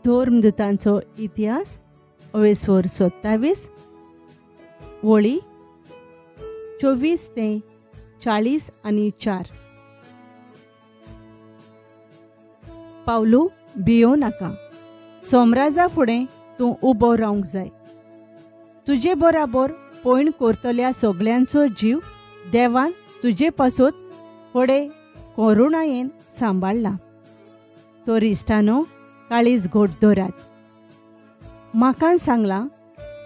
धर्मदूतांचो इतिहास 27 वळी 24 ते 40 आनी 4. पावलू, भियो नाका. सोमराजा फुडें तूं उबो रावंक जाय. तुजे बराबर पयण करतल्या सगल्यांचो जीव देवान तुजे पासून फुडें करुणायेन सांबाळ्ळा. तो इश्टानो, काळीज घोट धरात. म्हाका सांगलां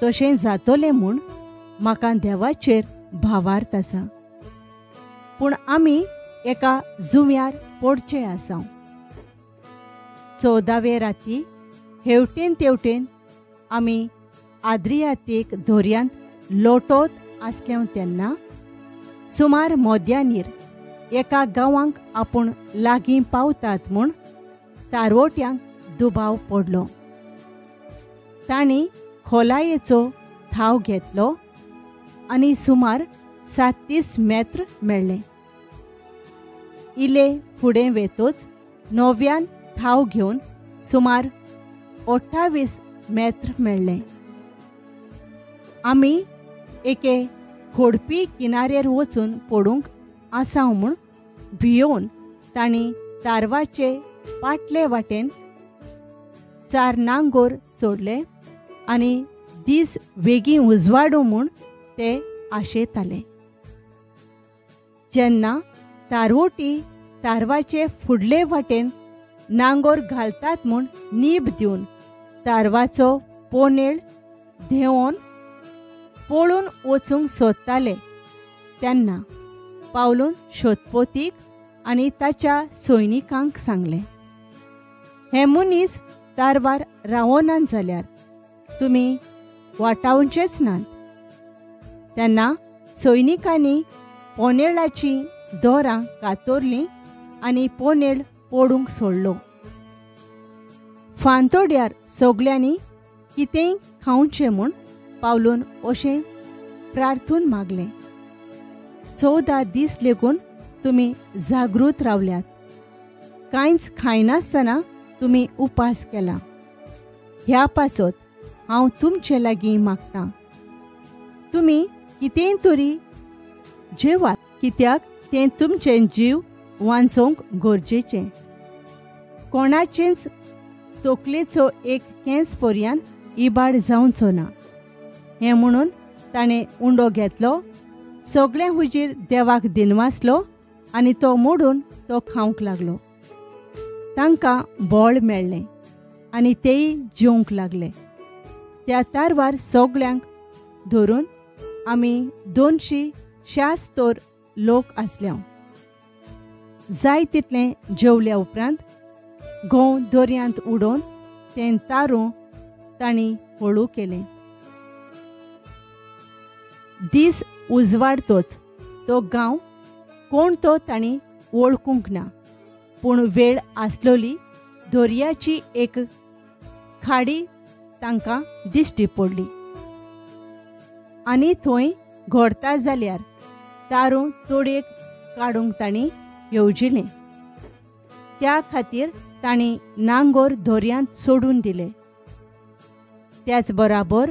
तशें जातलें म्हूण म्हाका देवाचेर भावार्थ आसा. पूण आमी एका जुंव्यार पडचे आसा. 14वे राती हेवटेन तेवटेन आमी आद्रियातीक दर्यांत लोटोत आसलें तेन्ना सुमार मोद्यांनीर एका गांवांक आपूण लागीं पावतात म्हूण तारवट्यांक दुबाव पडलो. तांणी खोलायेचो थाव घेतलो आनी सुमार 37 मेत्र मेळ्ळे. इले फुडें वेतोच 9व्यान थाव घेवन सुमार 28 मेत्र मेळ्ळे. आमी एके खोडपी किनारेर वचून पडूंक आसाव म्हूण भियोवन तांणी तारवाचे पाटले वाटेन 4 नांगोर सोडले आनी दीस बेगीन उजवाडू म्हूण ते आशेताले. जेन्ना तारवटी तारवाचे फुडले वाटेन नांगोर घालतात म्हूण नीब दिवन तारवाचो पोनेळ देंवोन पळून वचूंक सोदताले तेन्ना पावलून शोधपोतीक आनी ताच्या सैनिकांक सांगलें, हे मनीस तारवार रावनात जाल्यार तुमी वाटावचेच नात. तेन्ना सैनिकांनी पोनेळाची दोरां कातरलीं आनी पोनेळ पडूंक सोडलो. फांतोड्यार सगल्यांनी कितेंय खावचें म्हूण पावलून अशें प्रार्थून मागलें. 14 दीस लेगून तुमी जागृत रावल्यात. कांयच खायनासतना तुमी उपास केला. ह्या पासत हांव तुमचे लागीं मागतां, तुमी कितेंय तरी जेवात, कित्याक तें तुमचें जीव वांचोवंक गरजेचें. कोणाचेच तकलेचो एक केंस पर्यंत इबाड जावचो ना. हें म्हणून ताणें उंडो घेतलो, सगळें हुजीर देवाक दिनवासलो आनी तो मोडून तो खावंक लागलो. तांकां बळ मेळ्ळें आनी तेय जेवंक लागले. त्या तारवार सगल्यांक धरून आमी 276 लोक आसले. जाय तितलें जेवल्या उपरांत घोव दर्यांत उडोवन तें तारू तांणी हळू केलें. दीस उजवाडतोच तो गांव कोण तो तांणी वळखूंक ना. पूण वेळ आसलोली दर्याची एक खाडी तांकां दिश्टी पडली आनी थंय घोडता जाल्यार तारू तोडेक काडूंक तांणी येवजिलें. त्या खातीर तांणी नांगोर दर्यांत सोडून दिले. त्याच बराबर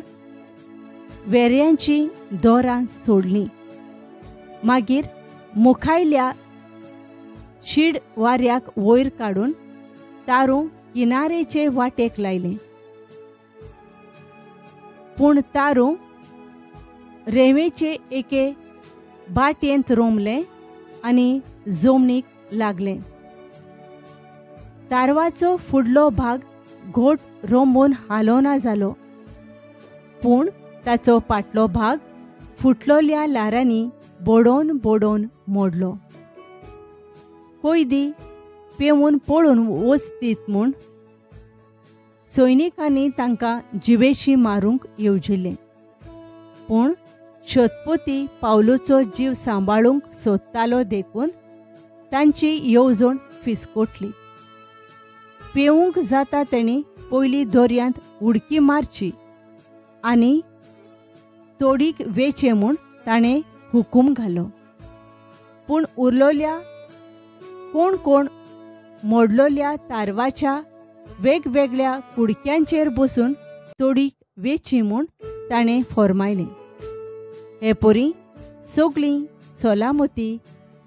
वेऱ्यांची दोरां सोडलीं. मागीर मुखायल्या शीड वाऱ्याक वयर काडून तारू किनारेचे वाटेक लायलें. पूण तारू रेंवेचे एके बाटयेंत रोमलें आनी जमनीक लागलें. तारवाचो फुडलो भाग घोट रोंबून हालोना जालो, पूण ताचो फाटलो भाग फुटलोल्या लारांनी बोडोवन बोडोवन मोडलो. कोयदी पेवून पळोवन वचतीत म्हूण सैनिकांनी तांकां जिवेशी मारूंक येवजिल्लें. पूण शोधपोती पावलूचो जीव सांबाळूंक सोदतालो देखून तांची येवजण फिसकोटली. पेवूंक जाता तेणी पयलीं दर्यांत उडकी मारची आनी तोडीक वेचे म्हूण ताणें हुकूम घालो. पूण उरलोल्या कोण मोडलोल्या तारवाच्या वेगवेगळ्या कुडक्यांचेर बसून तोडीक वेची म्हूण ताणें फर्मायलें. हे पोरी सगळीं सोलामती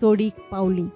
तोडीक पावलीं.